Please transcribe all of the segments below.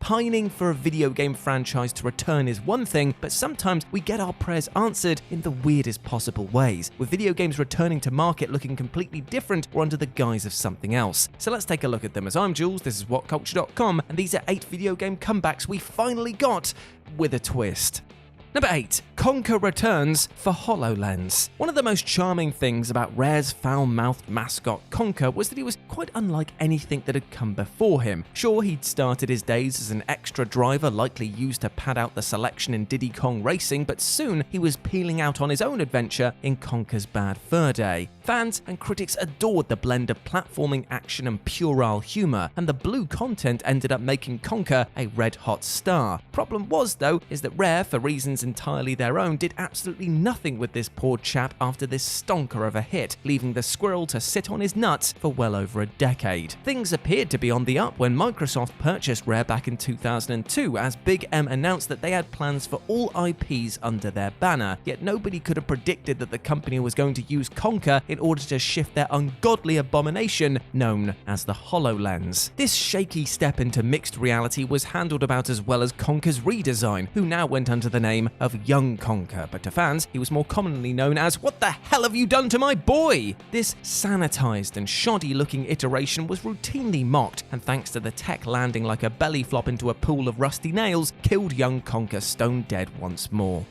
Pining for a video game franchise to return is one thing, but sometimes we get our prayers answered in the weirdest possible ways, with video games returning to market looking completely different or under the guise of something else. So let's take a look at them. As I'm Jules, this is WhatCulture.com, and these are 8 video game comebacks we finally got with a twist. Number 8. KONKER returns for HOLOLENS. One of the most charming things about Rare's foul-mouthed mascot KONKER was that he was quite unlike anything that had come before him. Sure, he'd started his days as an extra driver likely used to pad out the selection in Diddy Kong Racing, but soon he was peeling out on his own adventure in KONKER's Bad Fur Day. Fans and critics adored the blend of platforming action and puerile humor, and the blue content ended up making KONKER a red-hot star. Problem was, though, is that Rare, for reasons entirely their own, did absolutely nothing with this poor chap after this stonker of a hit, leaving the squirrel to sit on his nuts for well over a decade. Things appeared to be on the up when Microsoft purchased Rare back in 2002, as Big M announced that they had plans for all IPs under their banner, yet nobody could have predicted that the company was going to use KONKER in order to shift their ungodly abomination known as the HOLOLENS. This shaky step into mixed reality was handled about as well as KONKER's redesign, who now went under the name of Young KONKER, but to fans, he was more commonly known as "What the hell have you done to my boy?" This sanitized and shoddy-looking iteration was routinely mocked, and thanks to the tech landing like a belly flop into a pool of rusty nails, killed Young KONKER stone dead once more.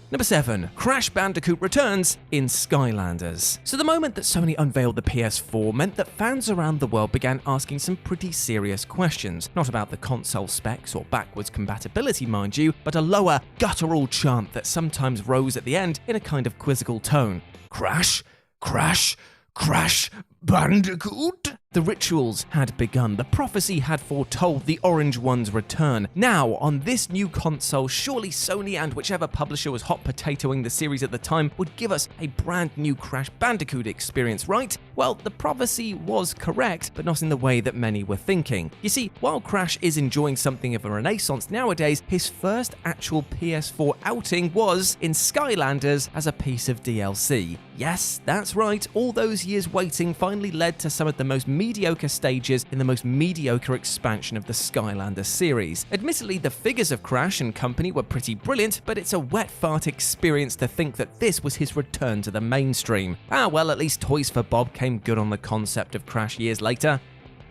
Number 7. Crash Bandicoot returns in Skylanders. So the moment that Sony unveiled the PS4 meant that fans around the world began asking some pretty serious questions, not about the console specs or backwards compatibility mind you, but a lower, guttural chant that sometimes rose at the end in a kind of quizzical tone. Crash? Crash? Crash Bandicoot? The rituals had begun. The prophecy had foretold the Orange One's return. Now, on this new console, surely Sony and whichever publisher was hot potatoing the series at the time would give us a brand new Crash Bandicoot experience, right? Well, the prophecy was correct, but not in the way that many were thinking. You see, while Crash is enjoying something of a renaissance nowadays, his first actual PS4 outing was in Skylanders as a piece of DLC. Yes, that's right, all those years waiting finally led to some of the most mediocre stages in the most mediocre expansion of the Skylanders series. Admittedly, the figures of Crash and company were pretty brilliant, but it's a wet fart experience to think that this was his return to the mainstream. Ah well, at least Toys for Bob came good on the concept of Crash years later.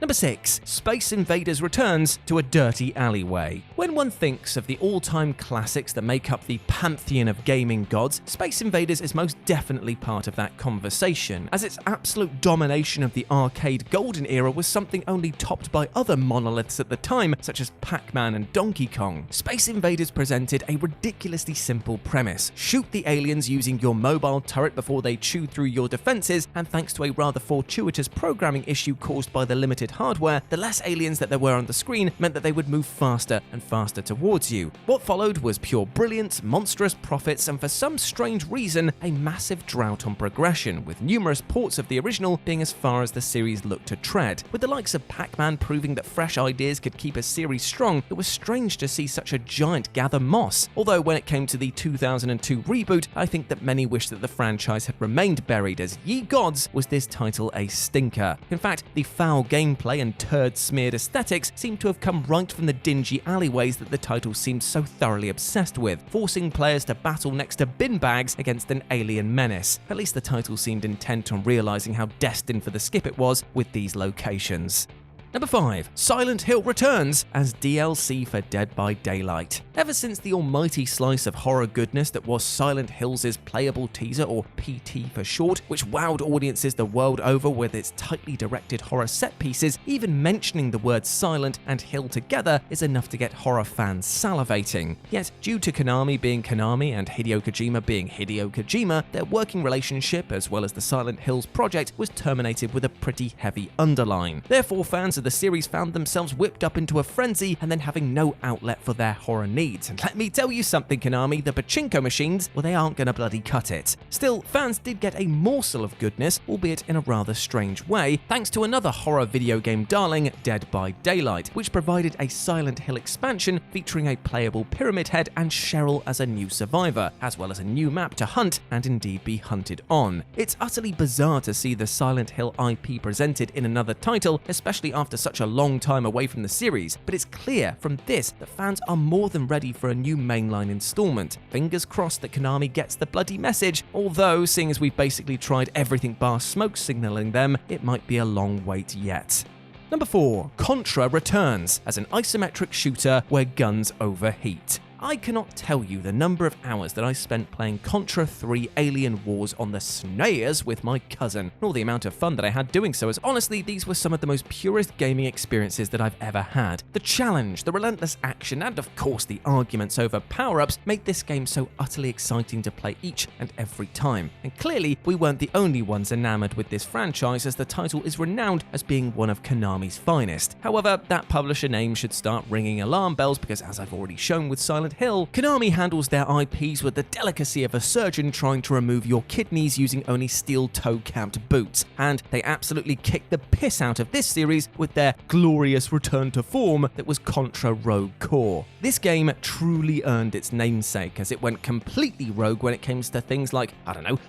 Number 6. Space Invaders returns to a dirty alleyway. When one thinks of the all-time classics that make up the pantheon of gaming gods, Space Invaders is most definitely part of that conversation, as its absolute domination of the arcade golden era was something only topped by other monoliths at the time, such as Pac-Man and Donkey Kong. Space Invaders presented a ridiculously simple premise. Shoot the aliens using your mobile turret before they chew through your defenses, and thanks to a rather fortuitous programming issue caused by the limited hardware, the less aliens that there were on the screen meant that they would move faster and faster towards you. What followed was pure brilliance, monstrous profits, and for some strange reason, a massive drought on progression, with numerous ports of the original being as far as the series looked to tread. With the likes of Pac-Man proving that fresh ideas could keep a series strong, it was strange to see such a giant gather moss. Although when it came to the 2002 reboot, I think that many wished that the franchise had remained buried, as ye gods was this title a stinker. In fact, the foul gameplay and turd-smeared aesthetics seem to have come right from the dingy alleyways that the title seemed so thoroughly obsessed with, forcing players to battle next to bin bags against an alien menace. At least the title seemed intent on realizing how destined for the skip it was with these locations. Number 5. Silent Hill returns as DLC for Dead by Daylight. Ever since the almighty slice of horror goodness that was Silent Hill's playable teaser, or PT for short, which wowed audiences the world over with its tightly directed horror set pieces, even mentioning the words Silent and Hill together is enough to get horror fans salivating. Yet, due to Konami being Konami and Hideo Kojima being Hideo Kojima, their working relationship, as well as the Silent Hills project, was terminated with a pretty heavy underline. Therefore, fans of the series found themselves whipped up into a frenzy and then having no outlet for their horror needs. And let me tell you something, Konami, the pachinko machines, well, they aren't gonna bloody cut it. Still, fans did get a morsel of goodness, albeit in a rather strange way, thanks to another horror video game darling, Dead by Daylight, which provided a Silent Hill expansion featuring a playable Pyramid Head and Cheryl as a new survivor, as well as a new map to hunt and indeed be hunted on. It's utterly bizarre to see the Silent Hill IP presented in another title, especially after after such a long time away from the series, but it's clear from this that fans are more than ready for a new mainline installment. Fingers crossed that Konami gets the bloody message, although seeing as we've basically tried everything bar smoke signaling them, it might be a long wait yet. Number 4. Contra returns as an isometric shooter where guns overheat. I cannot tell you the number of hours that I spent playing Contra 3 Alien Wars on the SNES with my cousin, nor the amount of fun that I had doing so, as honestly these were some of the most purest gaming experiences that I've ever had. The challenge, the relentless action, and of course the arguments over power-ups made this game so utterly exciting to play each and every time. And clearly, we weren't the only ones enamored with this franchise, as the title is renowned as being one of Konami's finest. However, that publisher name should start ringing alarm bells because, as I've already shown with Silent Hill, Konami handles their IPs with the delicacy of a surgeon trying to remove your kidneys using only steel toe-capped boots, and they absolutely kicked the piss out of this series with their glorious return to form that was Contra Rogue Core. This game truly earned its namesake, as it went completely rogue when it came to things like,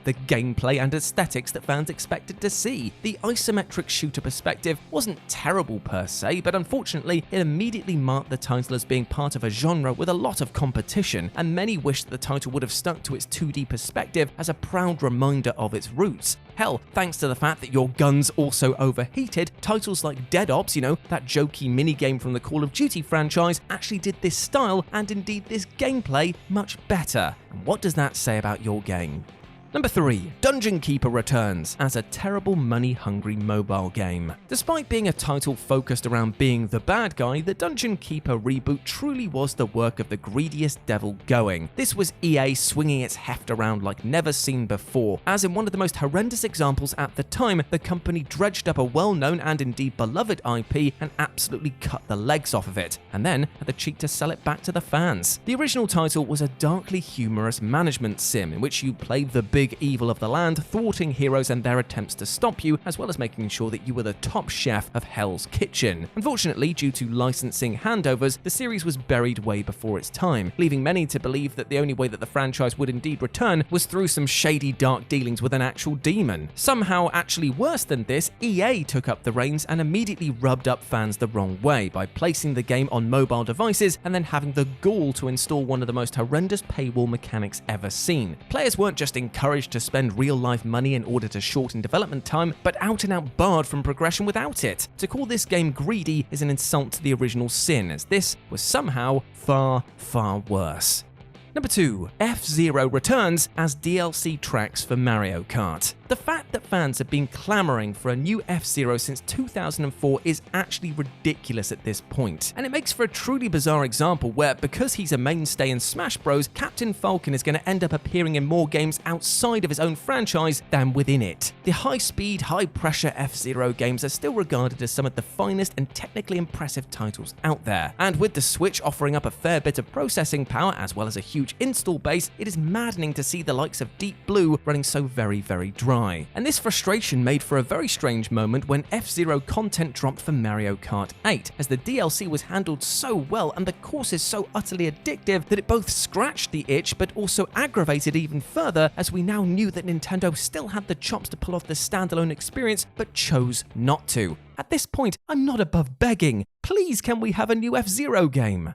the gameplay and aesthetics that fans expected to see. The isometric shooter perspective wasn't terrible per se, but unfortunately it immediately marked the title as being part of a genre with a lot of competition, and many wish that the title would have stuck to its 2D perspective as a proud reminder of its roots. Hell, thanks to the fact that your guns also overheated, titles like Dead Ops, that jokey minigame from the Call of Duty franchise, actually did this style and indeed this gameplay much better. And what does that say about your game? Number 3. Dungeon Keeper returns as a terrible money-hungry mobile game. Despite being a title focused around being the bad guy, the Dungeon Keeper reboot truly was the work of the greediest devil going. This was EA swinging its heft around like never seen before, as in one of the most horrendous examples at the time, the company dredged up a well-known and indeed beloved IP and absolutely cut the legs off of it, and then had the cheek to sell it back to the fans. The original title was a darkly humorous management sim in which you played the big evil of the land, thwarting heroes and their attempts to stop you, as well as making sure that you were the top chef of Hell's Kitchen. Unfortunately, due to licensing handovers, the series was buried way before its time, leaving many to believe that the only way that the franchise would indeed return was through some shady dark dealings with an actual demon. Somehow, actually worse than this, EA took up the reins and immediately rubbed up fans the wrong way by placing the game on mobile devices and then having the gall to install one of the most horrendous paywall mechanics ever seen. Players weren't just encouraged to spend real-life money in order to shorten development time, but out-and-out barred from progression without it. To call this game greedy is an insult to the original sin, as this was somehow far, far worse. Number 2. F-Zero returns as DLC tracks for Mario Kart. The fact that fans have been clamoring for a new F-Zero since 2004 is actually ridiculous at this point, and it makes for a truly bizarre example where, because he's a mainstay in Smash Bros, Captain Falcon is going to end up appearing in more games outside of his own franchise than within it. The high-speed, high-pressure F-Zero games are still regarded as some of the finest and technically impressive titles out there, and with the Switch offering up a fair bit of processing power as well as a huge install base, it is maddening to see the likes of Deep Blue running so very, very dry. And this frustration made for a very strange moment when F-Zero content dropped for Mario Kart 8, as the DLC was handled so well and the course is so utterly addictive that it both scratched the itch but also aggravated even further, as we now knew that Nintendo still had the chops to pull off the standalone experience but chose not to. At this point, I'm not above begging. Please, can we have a new F-Zero game?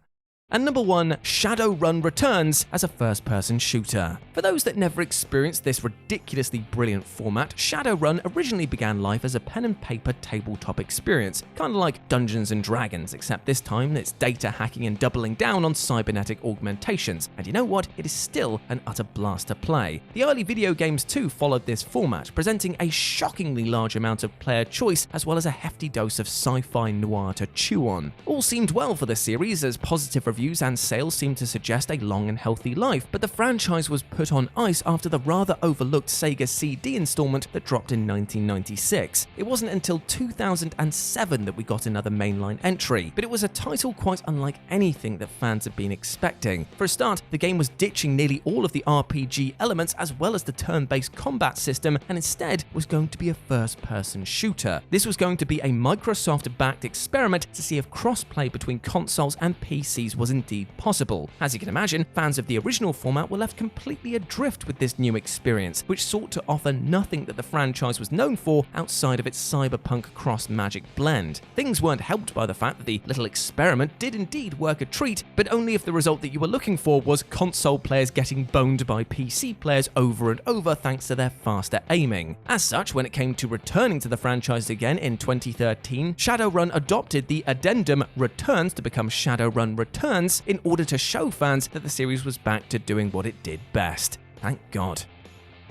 And number 1, Shadowrun returns as a first-person shooter. For those that never experienced this ridiculously brilliant format, Shadowrun originally began life as a pen and paper tabletop experience, kind of like Dungeons & Dragons, except this time it's data hacking and doubling down on cybernetic augmentations, and you know what? It is still an utter blast to play. The early video games too followed this format, presenting a shockingly large amount of player choice as well as a hefty dose of sci-fi noir to chew on. All seemed well for the series, as positive reviews and sales seemed to suggest a long and healthy life, but the franchise was put on ice after the rather overlooked Sega CD installment that dropped in 1996. It wasn't until 2007 that we got another mainline entry, but it was a title quite unlike anything that fans had been expecting. For a start, the game was ditching nearly all of the RPG elements as well as the turn-based combat system, and instead was going to be a first-person shooter. This was going to be a Microsoft-backed experiment to see if cross-play between consoles and PCs was was indeed possible. As you can imagine, fans of the original format were left completely adrift with this new experience, which sought to offer nothing that the franchise was known for outside of its cyberpunk cross-magic blend. Things weren't helped by the fact that the little experiment did indeed work a treat, but only if the result that you were looking for was console players getting boned by PC players over and over thanks to their faster aiming. As such, when it came to returning to the franchise again in 2013, Shadowrun adopted the addendum Returns to become Shadowrun Returns in order to show fans that the series was back to doing what it did best. Thank God.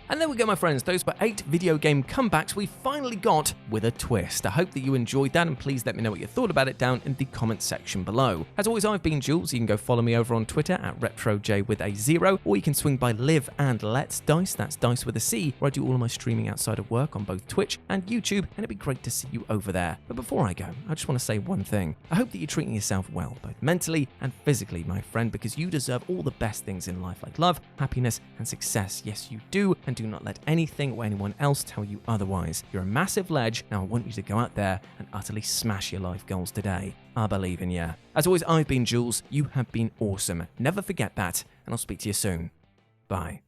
And there we go, my friends. Those were 8 video game comebacks we finally got with a twist. I hope that you enjoyed that, and please let me know what you thought about it down in the comment section below. As always, I've been Jules. You can go follow me over on Twitter at RetroJ with a 0, or you can swing by Live and Let's Dice, that's Dice with a C, where I do all of my streaming outside of work on both Twitch and YouTube, and it'd be great to see you over there. But before I go, I just want to say one thing. I hope that you're treating yourself well, both mentally and physically, my friend, because you deserve all the best things in life, like love, happiness, and success. Yes, you do, and do not let anything or anyone else tell you otherwise. You're a massive ledge. Now I want you to go out there and utterly smash your life goals today. I believe in you. As always, I've been Jules. You have been awesome. Never forget that, and I'll speak to you soon. Bye.